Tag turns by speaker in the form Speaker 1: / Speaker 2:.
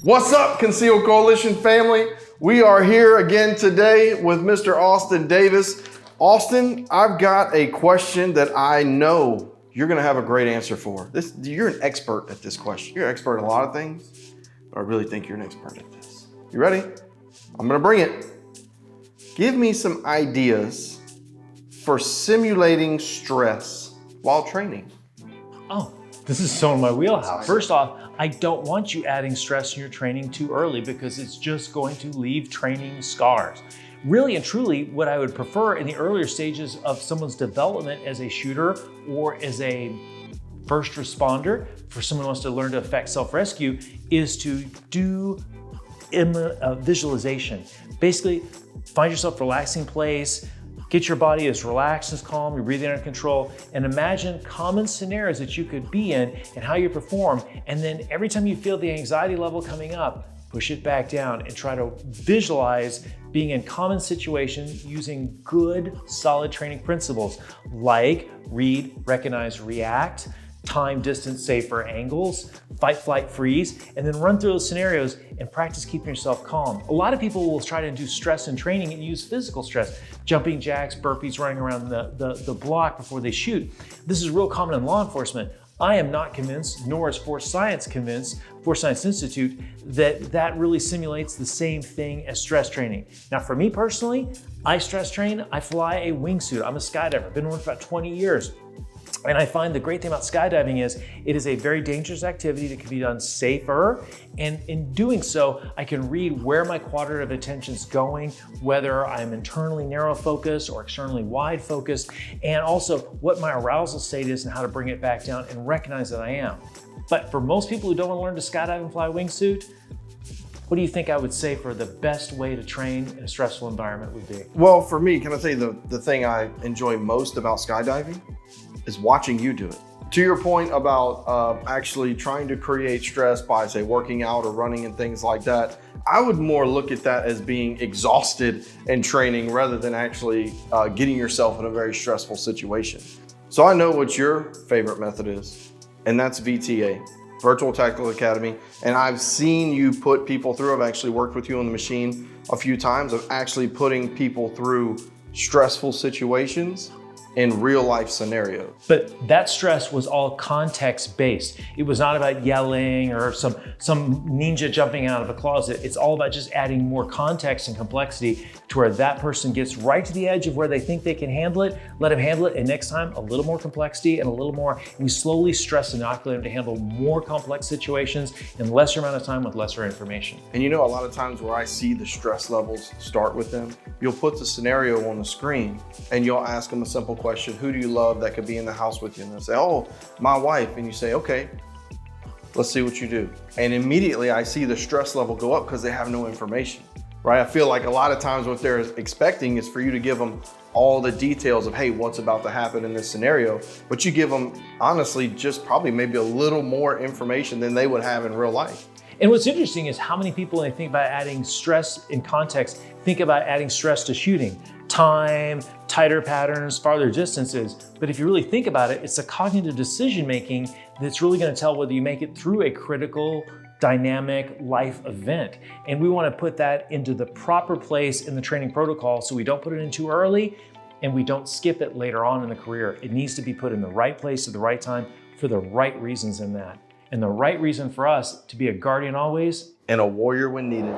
Speaker 1: What's up, Concealed Coalition family? We are here again today with Mr. Austin Davis. Austin, I've got a question that I know you're gonna have a great answer for. You're an expert at this question. You're an expert in a lot of things, but I really think you're an expert at this. You ready? I'm gonna bring it. Give me some ideas for simulating stress while training.
Speaker 2: Oh, this is so in my wheelhouse. First off, I don't want you adding stress in your training too early because it's just going to leave training scars. Really and truly, what I would prefer in the earlier stages of someone's development as a shooter or as a first responder, for someone who wants to learn to effect self-rescue, is to do visualization. Basically, find yourself a relaxing place, get your body as relaxed as calm, you're breathing under control, and imagine common scenarios that you could be in and how you perform. And then every time you feel the anxiety level coming up, push it back down and try to visualize being in common situations using good, solid training principles like read, recognize, react, time, distance, safer angles, fight, flight, freeze, and then run through those scenarios and practice keeping yourself calm. A lot of people will try to do stress in training and use physical stress, jumping jacks, burpees, running around the block before they shoot. This is real common in law enforcement. I am not convinced, nor is Force Science convinced, Force Science Institute, that really simulates the same thing as stress training. Now, for me personally, I stress train, I fly a wingsuit. I'm a skydiver, been one for about 20 years. And I find the great thing about skydiving is it is a very dangerous activity that can be done safer. And in doing so, I can read where my quadrant of attention is going, whether I'm internally narrow focused or externally wide focused, and also what my arousal state is and how to bring it back down and recognize that I am. But for most people who don't want to learn to skydive and fly a wingsuit, what do you think I would say for the best way to train in a stressful environment would be?
Speaker 1: Well, for me, can I tell you the thing I enjoy most about skydiving is watching you do it. To your point about actually trying to create stress by, say, working out or running and things like that, I would more look at that as being exhausted in training rather than actually getting yourself in a very stressful situation. So I know what your favorite method is, and that's VTA, Virtual Tactical Academy. And I've seen you put people through, I've actually worked with you on the machine a few times, of actually putting people through stressful situations in real life scenarios.
Speaker 2: But that stress was all context based. It was not about yelling or some ninja jumping out of a closet. It's all about just adding more context and complexity to where that person gets right to the edge of where they think they can handle it, let them handle it, and next time a little more complexity and a little more, and we slowly stress inoculate them to handle more complex situations in lesser amount of time with lesser information.
Speaker 1: And you know, a lot of times where I see the stress levels start with them, you'll put the scenario on the screen and you'll ask them a simple question: who do you love that could be in the house with you? And they'll say, oh, my wife. And you say, okay, let's see what you do. And immediately I see the stress level go up because they have no information, right? I feel like a lot of times what they're expecting is for you to give them all the details of, hey, what's about to happen in this scenario. But you give them, honestly, just probably maybe a little more information than they would have in real life.
Speaker 2: And what's interesting is how many people, when they think about adding stress in context, think about adding stress to shooting. Time, tighter patterns, farther distances. But if you really think about it, it's the cognitive decision-making that's really going to tell whether you make it through a critical, dynamic life event. And we want to put that into the proper place in the training protocol so we don't put it in too early and we don't skip it later on in the career. It needs to be put in the right place at the right time for the right reasons in that. And the right reason for us to be a guardian always
Speaker 1: And a warrior when needed.